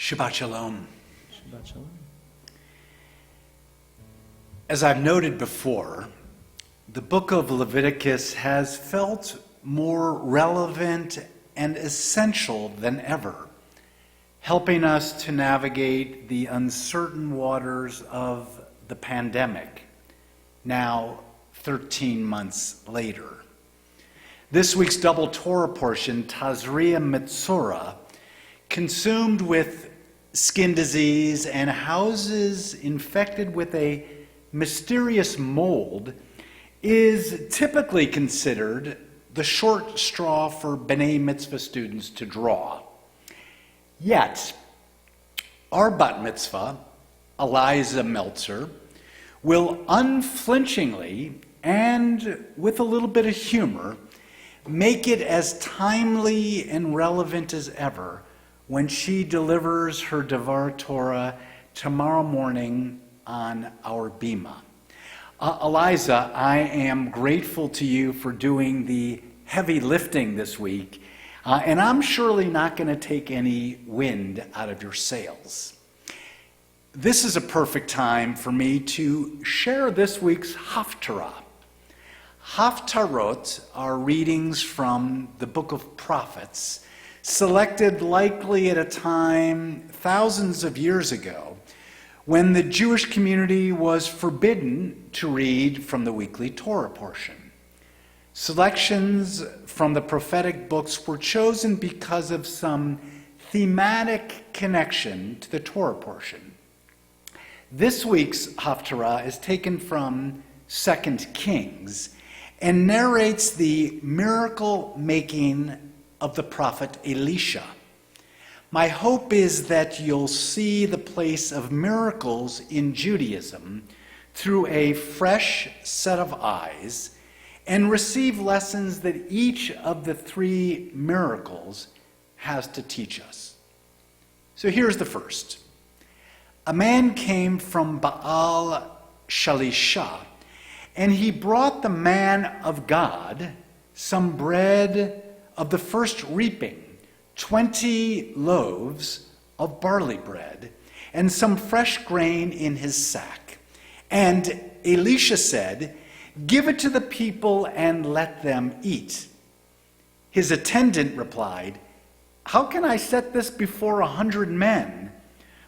Shabbat Shalom. Shabbat Shalom. As I've noted before, the book of Leviticus has felt more relevant and essential than ever, helping us to navigate the uncertain waters of the pandemic, now 13 months later. This week's double Torah portion, Tazria Metzora, consumed with skin disease and houses infected with a mysterious mold, is typically considered the short straw for B'nai Mitzvah students to draw. Yet, our bat mitzvah, Eliza Meltzer, will unflinchingly and with a little bit of humor make it as timely and relevant as ever when she delivers her Devar Torah tomorrow morning on our Bima. Eliza, I am grateful to you for doing the heavy lifting this week, and I'm surely not going to take any wind out of your sails. This is a perfect time for me to share this week's Haftarot. Haftarot are readings from the book of prophets, selected likely at a time thousands of years ago when the Jewish community was forbidden to read from the weekly Torah portion. Selections from the prophetic books were chosen because of some thematic connection to the Torah portion. This week's Haftarah is taken from 2 Kings and narrates the miracle-making of the prophet Elisha. My hope is that you'll see the place of miracles in Judaism through a fresh set of eyes and receive lessons that each of the three miracles has to teach us. So here's the first. A man came from Baal Shalisha, and he brought the man of God some bread of the first reaping, 20 loaves of barley bread, and some fresh grain in his sack. And Elisha said, "Give it to the people and let them eat." His attendant replied, "How can I set this before 100 men?"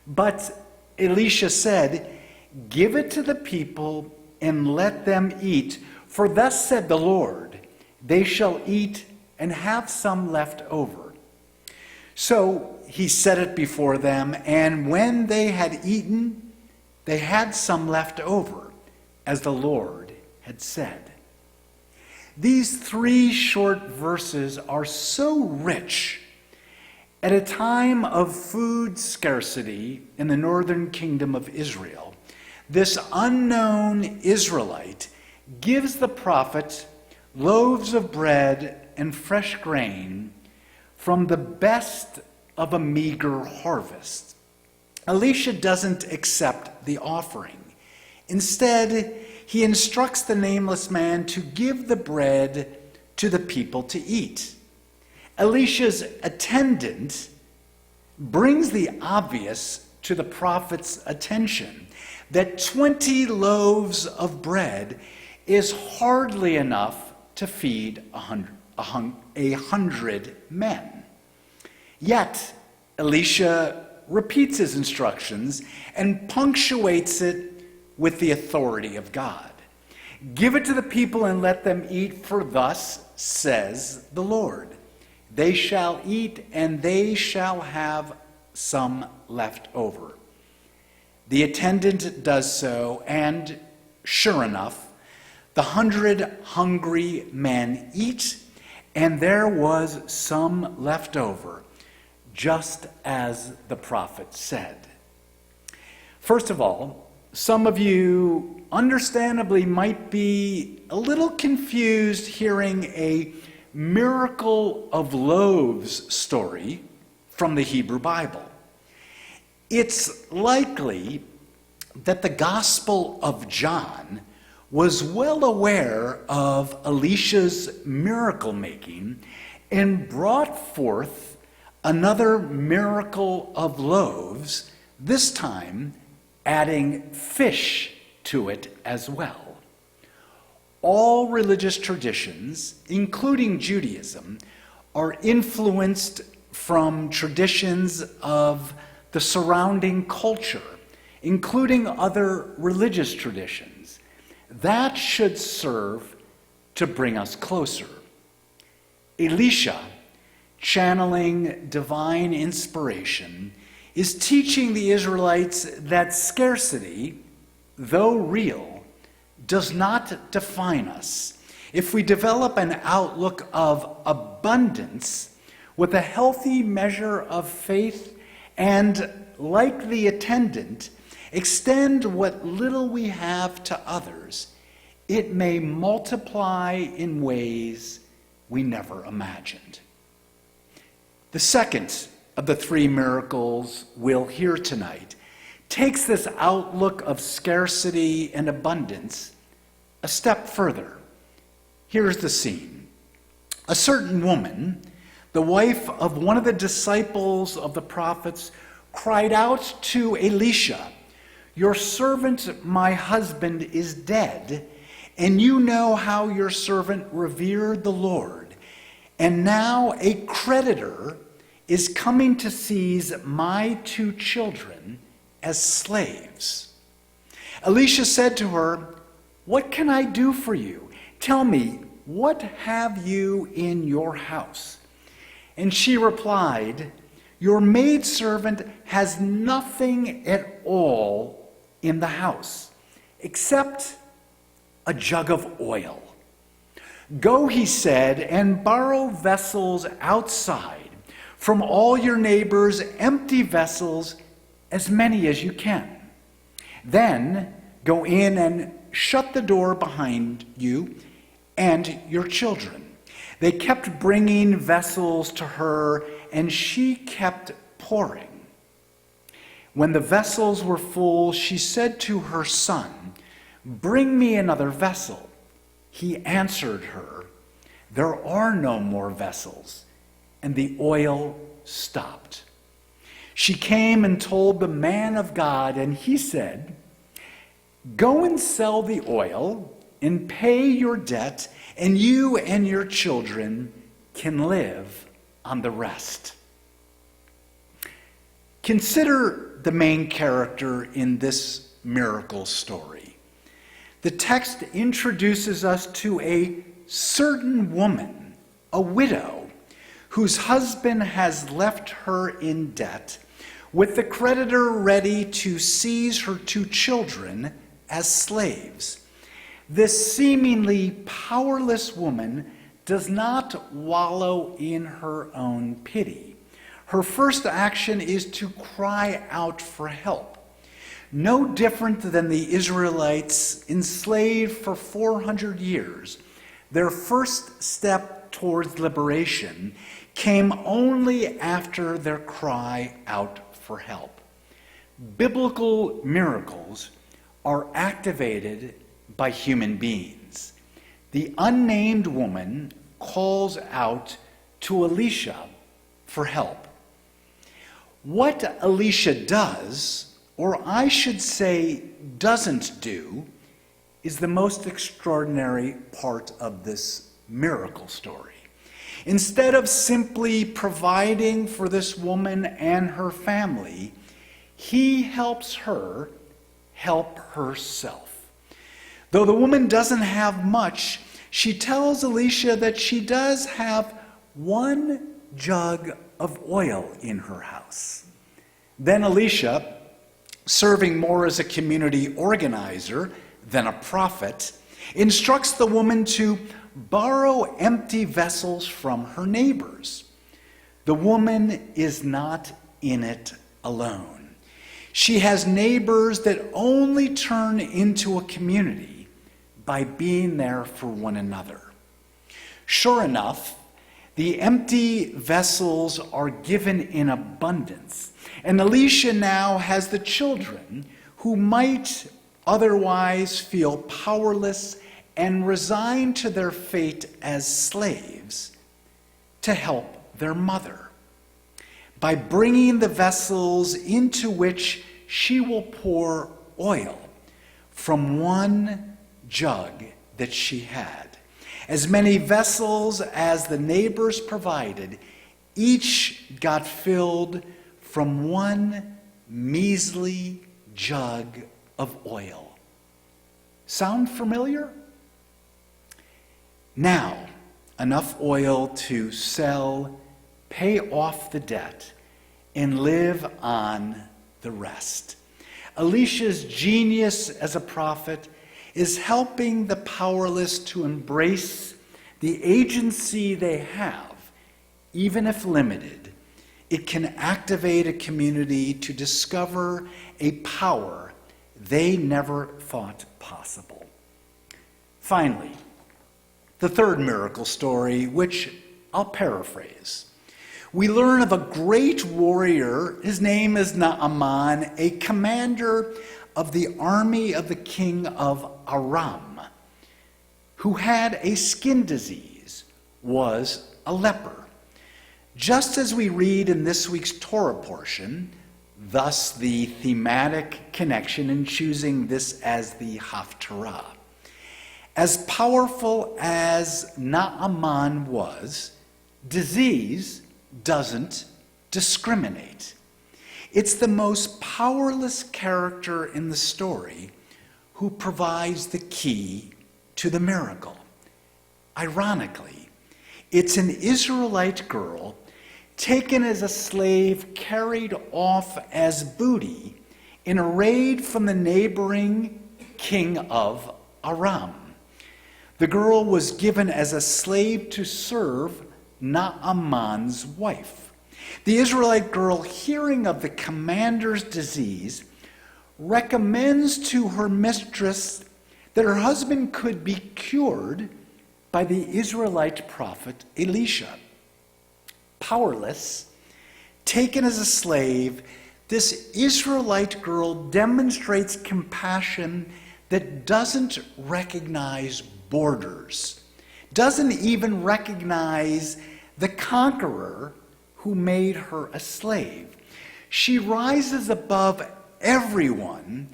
But Elisha said, "Give it to the people and let them eat, for thus said the Lord, they shall eat and have some left over." So he set it before them, and when they had eaten, they had some left over, as the Lord had said. These three short verses are so rich. At a time of food scarcity in the northern kingdom of Israel, this unknown Israelite gives the prophet loaves of bread and fresh grain from the best of a meager harvest. Elisha doesn't accept the offering. Instead, he instructs the nameless man to give the bread to the people to eat. Elisha's attendant brings the obvious to the prophet's attention, that 20 loaves of bread is hardly enough to feed 100 men. Yet, Elisha repeats his instructions and punctuates it with the authority of God. "Give it to the people and let them eat, for thus says the Lord. They shall eat and they shall have some left over." The attendant does so, and sure enough, the 100 hungry men eat, and there was some left over, just as the prophet said. First of all, some of you understandably might be a little confused hearing a miracle of loaves story from the Hebrew Bible. It's likely that the Gospel of John was well aware of Elisha's miracle making and brought forth another miracle of loaves, this time adding fish to it as well. All religious traditions, including Judaism, are influenced from traditions of the surrounding culture, including other religious traditions. That should serve to bring us closer. Elisha, channeling divine inspiration, is teaching the Israelites that scarcity, though real, does not define us. If we develop an outlook of abundance with a healthy measure of faith and, like the attendant, extend what little we have to others, it may multiply in ways we never imagined. The second of the three miracles we'll hear tonight takes this outlook of scarcity and abundance a step further. Here's the scene. A certain woman, the wife of one of the disciples of the prophets, cried out to Elisha, "Your servant, my husband, is dead, and you know how your servant revered the Lord. And now a creditor is coming to seize my 2 children as slaves." Elisha said to her, "What can I do for you? Tell me, what have you in your house?" And she replied, "Your maidservant has nothing at all in the house, except a jug of oil. Go," he said, "and borrow vessels outside from all your neighbors, empty vessels, as many as you can. Then go in and shut the door behind you and your children." They kept bringing vessels to her, and she kept pouring. When the vessels were full, she said to her son, "Bring me another vessel." He answered her, "There are no more vessels," and the oil stopped. She came and told the man of God, and he said, "Go and sell the oil and pay your debt, and you and your children can live on the rest." Consider the main character in this miracle story. The text introduces us to a certain woman, a widow, whose husband has left her in debt, with the creditor ready to seize her 2 children as slaves. This seemingly powerless woman does not wallow in her own pity. Her first action is to cry out for help. No different than the Israelites enslaved for 400 years, their first step towards liberation came only after their cry out for help. Biblical miracles are activated by human beings. The unnamed woman calls out to Elisha for help. What Elisha does, or I should say doesn't do, is the most extraordinary part of this miracle story. Instead of simply providing for this woman and her family, he helps her help herself. Though the woman doesn't have much, she tells Elisha that she does have 1 jug of oil in her house. Then Elisha, serving more as a community organizer than a prophet, instructs the woman to borrow empty vessels from her neighbors. The woman is not in it alone. She has neighbors that only turn into a community by being there for one another. Sure enough, the empty vessels are given in abundance, and Elisha now has the children who might otherwise feel powerless and resigned to their fate as slaves to help their mother. by bringing the vessels into which she will pour oil from one jug that she had. As many vessels as the neighbors provided, each got filled from one measly jug of oil. Sound familiar? Now, enough oil to sell, pay off the debt, and live on the rest. Elisha's genius as a prophet is helping the powerless to embrace the agency they have, even if limited. It can activate a community to discover a power they never thought possible. Finally, the third miracle story, which I'll paraphrase. We learn of a great warrior. His name is Naaman, a commander of the army of the king of Aram, who had a skin disease, was a leper. Just as we read in this week's Torah portion, thus the thematic connection in choosing this as the Haftarot. As powerful as Naaman was, disease doesn't discriminate. It's the most powerless character in the story who provides the key to the miracle. Ironically, it's an Israelite girl taken as a slave, carried off as booty in a raid from the neighboring king of Aram. The girl was given as a slave to serve Naaman's wife. The Israelite girl, hearing of the commander's disease, recommends to her mistress that her husband could be cured by the Israelite prophet Elisha. Powerless, taken as a slave, this Israelite girl demonstrates compassion that doesn't recognize borders, doesn't even recognize the conqueror who made her a slave. She rises above everyone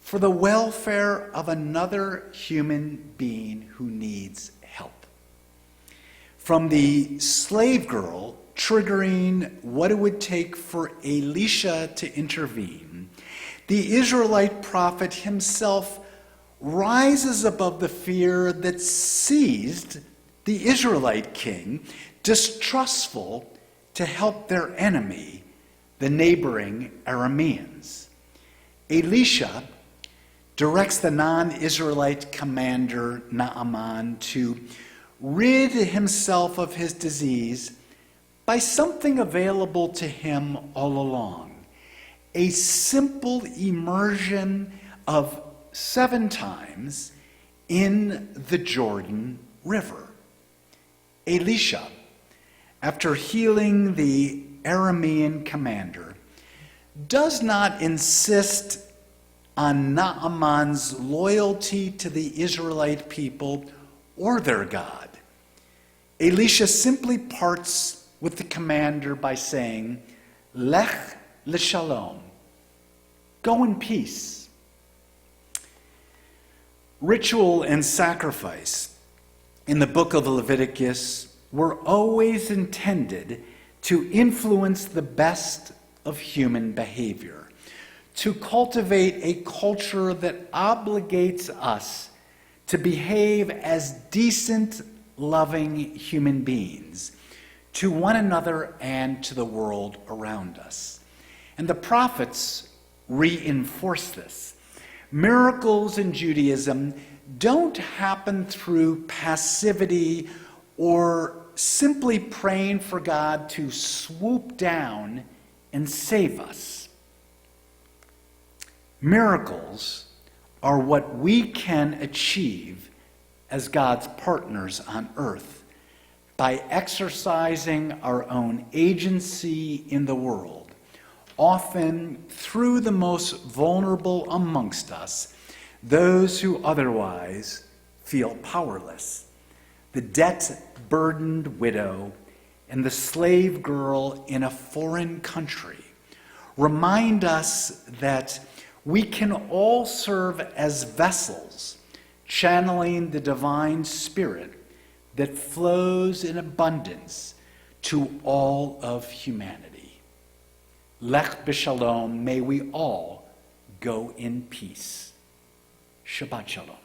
for the welfare of another human being who needs help. From the slave girl triggering what it would take for Elisha to intervene, the Israelite prophet himself rises above the fear that seized the Israelite king, distrustful to help their enemy, the neighboring Arameans. Elisha directs the non-Israelite commander Naaman to rid himself of his disease by something available to him all along, a simple immersion of 7 times in the Jordan River. Elisha, after healing the Aramean commander, does not insist on Naaman's loyalty to the Israelite people or their God. Elisha simply parts with the commander by saying, Lech l'shalom, go in peace. Ritual and sacrifice in the book of Leviticus were always intended to influence the best of human behavior, to cultivate a culture that obligates us to behave as decent, loving human beings to one another and to the world around us. And the prophets reinforce this. Miracles in Judaism don't happen through passivity or simply praying for God to swoop down and save us. Miracles are what we can achieve as God's partners on earth by exercising our own agency in the world, often through the most vulnerable amongst us, those who otherwise feel powerless. The debt-burdened widow and the slave girl in a foreign country remind us that we can all serve as vessels, channeling the divine spirit that flows in abundance to all of humanity. Lech b'shalom, may we all go in peace. Shabbat shalom.